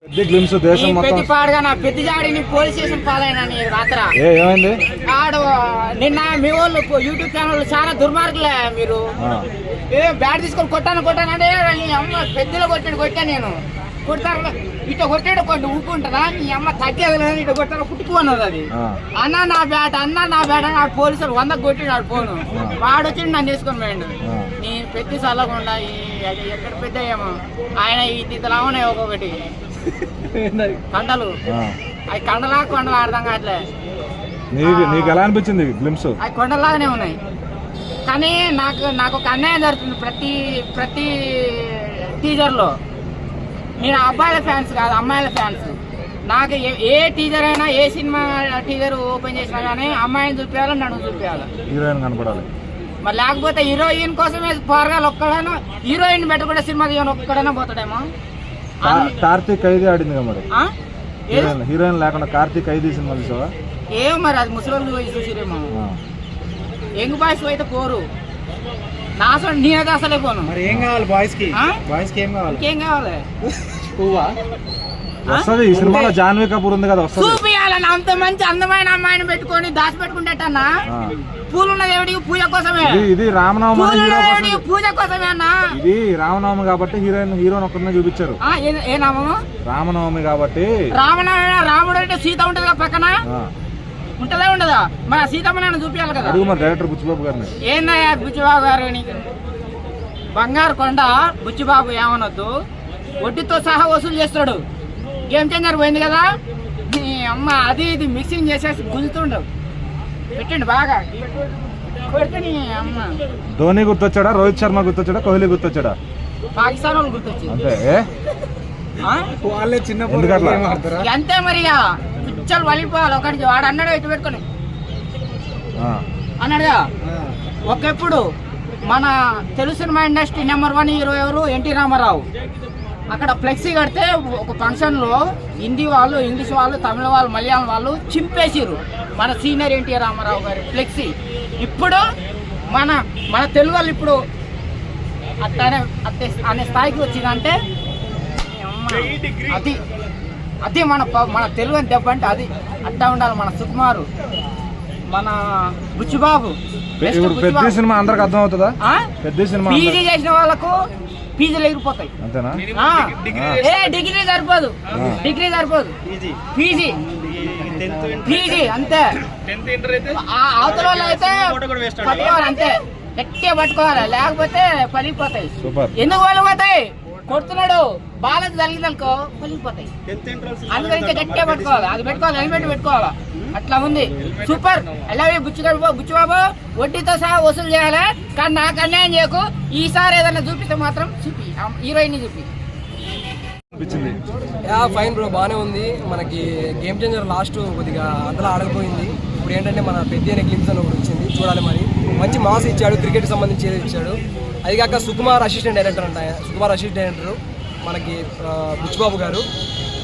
పెద్ద పాడుగా నా పెద్ద జాడిని పోలీస్ స్టేషన్ పాలైనా రాత్ర ఏమైంది ఆడు నిన్న మీ వాళ్ళు యూట్యూబ్ ఛానల్ చాలా దుర్మార్గులే మీరు బ్యాట్ తీసుకొని కొట్టాను అంటే అమ్మ పెద్దలో కొట్టా నేను కొడతాను ఇట్లా కొట్టాడు కొన్ని ఊపుకుంటారా నీ అమ్మ తగ్గేది ఇట్లా కొట్టాను కుట్టుకున్నది అది అన్న నా బ్యాట్ అని ఆడు పోలీసులు 100 కొట్టిడు ఆడు ఫోను వాడు వచ్చి నన్ను తీసుకొని పోయిండు నీ పెద్ద చల్లకుండా ఎక్కడ పెద్ద ఏమో ఆయన ఇతలా ఉన్నాయి ఒక్కొక్కటి కండలు అవి కొండలు అర్థం కావట్లే నీకు ఎలా అనిపించింది గ్లిమ్స్ అవి కొండలాగానే ఉన్నాయి కానీ నాకు ఒక అన్యాయం జరుగుతుంది ప్రతి టీజర్లో నేను అబ్బాయిల ఫ్యాన్స్ కాదు అమ్మాయిల ఫ్యాన్స్ నాకు ఏ టీజర్ అయినా ఏ సినిమా టీజర్ ఓపెన్ చేసినా కానీ అమ్మాయిని చూపించాలి నన్ను చూపించాలి హీరోయిన్ కనపడాలి మరి లేకపోతే హీరోయిన్ కోసమే పోరగాలు ఒక్కడైనా హీరోయిన్ పెట్టుకుంటే సినిమా తీయని ఒక్కడైనా పోతాడేమో కార్తీక్ ఖైదీ ఆడింది కదా మరి హీరోయిన్ లేకుండా కార్తీక్ ఖైదీ సినిమా చూసావా ఏమో మరి అది ముసలి పోయి చూసిరేమో యంగ్ బాయ్స్ అయితే పోరు నా అసలు నేనైతే అసలే పోను మరి ఏం కావాలి బాయ్స్ కి ఏం కావాలి ఇంకేం కావాలి వస్తుంది ఈ సినిమాలో జాన్వీ కపూర్ ఉంది కదా వస్తుంది చూపియాలని అంత మంచి అందమైన అమ్మాయిని పెట్టుకొని దాచి పెట్టుకుంటేటన్నా పూలు ఉన్నది ఏమిటి పూజ కోసమే ఇది రామనవమి పూజ కోసమే అన్న ఇది రామనవమి కాబట్టి హీరోయిన్ ఒక్కరినే చూపించారు ఏ నామము రామనవమి కాబట్టి రాముడు అంటే సీత ఉంటది కదా పక్కన ఉంటదా ఉండదా మరి సీతమ్మ నాన్న చూపించాలి కదా అడుగు మరి డైరెక్టర్ బుచ్చిబాబు గారిని ఏందయ్యా బుచ్చిబాబు గారు నీకు బంగారు కొండ బుచ్చిబాబు ఏమనొద్దు వడ్డీతో సహా వసూలు చేస్తాడు గేమ్ చేంజర్ పోయింది కదా నీ అమ్మ అది ఇది మిక్సింగ్ చేసేసి గుంజుతుండవు పెట్టండి బాగా కొడితే నీ అమ్మ ధోని గుర్తొచ్చాడా రోహిత్ శర్మ గుర్తొచ్చాడా కోహ్లీ గుర్తొచ్చాడా పాకిస్తాన్ వాళ్ళు గుర్తొచ్చింది అంతే వాళ్ళే చిన్న అంతే మరి పిచ్చలు వలిపోవాలి ఒకటి వాడు అన్నాడు ఎటు పెట్టుకొని అన్నాడుగా ఒకప్పుడు మన Telugu cinema industry number 1 hero ఎవరు ఎన్టీ రామారావు అక్కడ ఫ్లెక్సీ కడితే ఒక ఫంక్షన్లో హిందీ వాళ్ళు ఇంగ్లీష్ వాళ్ళు తమిళ వాళ్ళు మలయాళం వాళ్ళు చింపేసిరు మన సీనియర్ ఎన్టీ రామారావు గారి ఫ్లెక్సీ ఇప్పుడు మన తెలుగు వాళ్ళు ఇప్పుడు అట్లనే అనే స్థాయికి వచ్చిందంటే అది మన తెలుగు అని దెబ్బ అంటే అది అట్టా ఉండాలి మన సుకుమారు మన బుచ్చిబాబు పెద్ద సినిమా అందరికి అర్థం అవుతుందా పెద్ద సినిమా పీజీ చేసిన వాళ్ళకు పీజీలు ఎగిరిపోతాయి అంతేనా డిగ్రీ సరిపోదు పీజీ అంతే అవతల వాళ్ళు అయితే పట్టుకోవాలి అంతే గట్టిగా పట్టుకోవాలి లేకపోతే పలిగిపోతాయి ఎందుకు పలిగిపోతాయి కొడుతున్నాడు బాలకి తగిలిదనుకో పలిగిపోతాయి అందుకని గట్టిగా పట్టుకోవాలి అది పెట్టుకోవాలి హెల్మెట్ పెట్టుకోవాలి అట్లా ఉంది సూపర్ అలాగే బుచ్చిబాబు వడ్డీతో సహా వసూలు చేయాలి కానీ నాకు అన్యాయం చేయకు ఈసారి ఏదైనా చూపిస్తే మాత్రం చూపి హీరోయిన్ చూపి ఫైన్ బ్రో బాగానే ఉంది మనకి గేమ్ చేంజర్ లాస్ట్ కొద్దిగా అంతలా ఆడకపోయింది ఇప్పుడు ఏంటంటే మన పెద్ద గ్లిమ్స్ అని ఒకటి వచ్చింది చూడాలి మరి మంచి మాస్ ఇచ్చాడు క్రికెట్ సంబంధించి ఏదో ఇచ్చాడు అది కాక సుకుమార్ అసిస్టెంట్ డైరెక్టర్ అంట సుకుమార్ అసిస్టెంట్ డైరెక్టర్ మనకి బుచ్చిబాబు గారు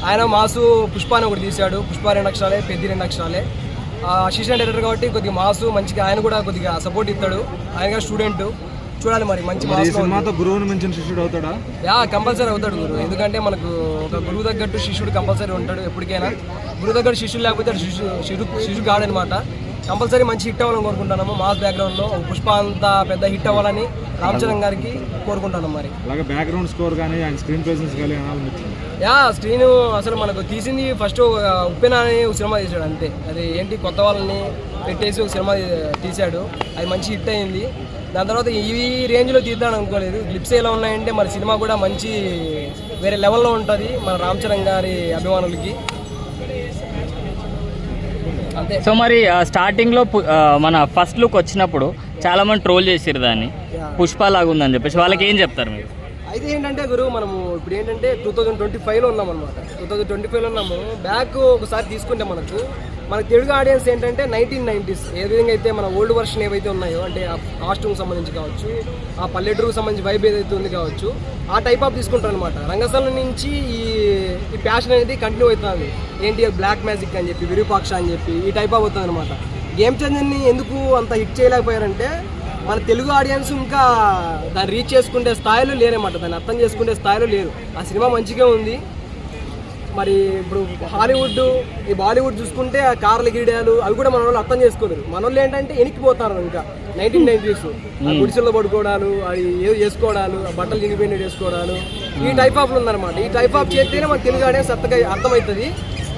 ఆయన మాసు పుష్ప అని ఒకటి తీశాడు పుష్ప 2 అక్షరాలే పెద్ద 2 అక్షరాలే అసిస్టెంట్ డైరెక్టర్ కాబట్టి కొద్దిగా మాసు మంచిగా ఆయన కూడా కొద్దిగా సపోర్ట్ ఇస్తాడు ఆయన స్టూడెంట్ చూడాలి మరి మంచి సినిమాతో గురువుని మించిన శిష్యుడు అవుతాడా కంపల్సరీ అవుతాడు గురువు ఎందుకంటే మనకు ఒక గురువు తగ్గట్టు శిష్యుడు కంపల్సరీ ఉంటాడు ఎప్పటికైనా గురువు తగ్గట్టు శిష్యుడు లేకపోతే శిష్యుడు కాడనమాట కంపల్సరీ మంచి హిట్ అవ్వాలని కోరుకుంటున్నాము మాస్ బ్యాక్గ్రౌండ్లో పుష్ప అంత పెద్ద హిట్ అవ్వాలని రామ్ చరణ్ గారికి కోరుకుంటున్నాం మరి అలాగే బ్యాక్గ్రౌండ్ స్కోర్ కానీ స్క్రీన్ ప్రెజెన్స్ కానీ స్క్రీన్ అసలు మనకు తీసింది ఫస్ట్ ఉప్పెన అని ఒక సినిమా తీసాడు అంతే అది ఏంటి కొత్త వాళ్ళని పెట్టేసి ఒక సినిమా తీశాడు అది మంచి హిట్ అయింది దాని తర్వాత ఈ రేంజ్లో తీద్దాం అనుకోలేదు క్లిప్స్ ఎలా ఉన్నాయంటే మరి సినిమా కూడా మంచి వేరే లెవెల్లో ఉంటుంది మన రామ్ చరణ్ గారి అభిమానులకి అంతే. సో మరి స్టార్టింగ్ లో మన ఫస్ట్ లుక్ వచ్చినప్పుడు చాలా మంది ట్రోల్ చేసిరు దాన్ని పుష్ప లాగా ఉందని చెప్పేసి వాళ్ళకి ఏం చెప్తారు మీరు అయితే ఏంటంటే గురు మనము ఇప్పుడు ఏంటంటే 2025లో ఉన్నాం అనమాట 2025లో ఉన్నాము బ్యాక్ ఒకసారి తీసుకుంటే మన తెలుగు ఆడియన్స్ ఏంటంటే 1990s ఏ విధంగా అయితే మన ఓల్డ్ వర్షన్ ఏవైతే ఉన్నాయో అంటే ఆ కాస్ట్యూమ్ సంబంధించి కావచ్చు ఆ పల్లెటూరుకు సంబంధించి వైబ్ ఏదైతే ఉంది కావచ్చు ఆ టైప్ ఆఫ్ తీసుకుంటారు అనమాట రంగస్థలం నుంచి ఈ ప్యాషన్ అనేది కంటిన్యూ అవుతుంది ఏంటి బ్లాక్ మ్యాజిక్ అని చెప్పి విరూపాక్ష అని చెప్పి ఈ టైప్ ఆఫ్ అవుతుంది అనమాట గేమ్ చేంజర్ని ఎందుకు అంత హిట్ చేయలేకపోయారంటే మన తెలుగు ఆడియన్స్ ఇంకా దాన్ని రీచ్ చేసుకునే స్థాయిలో లేరన్నమాట దాన్ని అర్థం చేసుకునే స్థాయిలో లేరు ఆ సినిమా మంచిగా ఉంది మరి ఇప్పుడు హాలీవుడ్ ఈ బాలీవుడ్ చూసుకుంటే ఆ కార్ల గీడాలు అవి కూడా మన వాళ్ళు అర్థం చేసుకోలేరు. మన వాళ్ళు ఏంటంటే ఎనికిపోతారు. ఇంకా 1990s గుడిసెల్లో పడుకోవడాలు, అది ఏదో చేసుకోవడాలు, బట్టలు చినిపోయినట్టు చేసుకోవడాలు, ఈ టైప్ ఆఫ్లు ఉందన్నమాట. ఈ టైప్ ఆఫ్ చేస్తేనే మన తెలుగు ఆడియన్స్ అర్థమవుతుంది.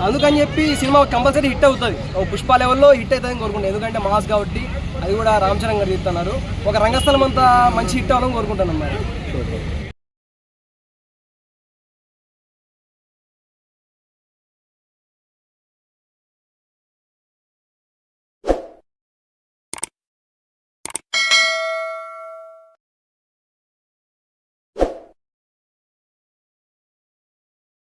అందుకని చెప్పి ఈ సినిమా కంపల్సరీ హిట్ అవుతుంది. ఒక పుష్ప లెవెల్లో హిట్ అవుతుందని కోరుకుంటాను. ఎందుకంటే మాస్ కాబట్టి, అది కూడా రామ్ చరణ్ గారు తీస్తున్నారు. ఒక రంగస్థలం అంతా మంచి హిట్ అవ్వాలని కోరుకుంటాను అన్నమాట.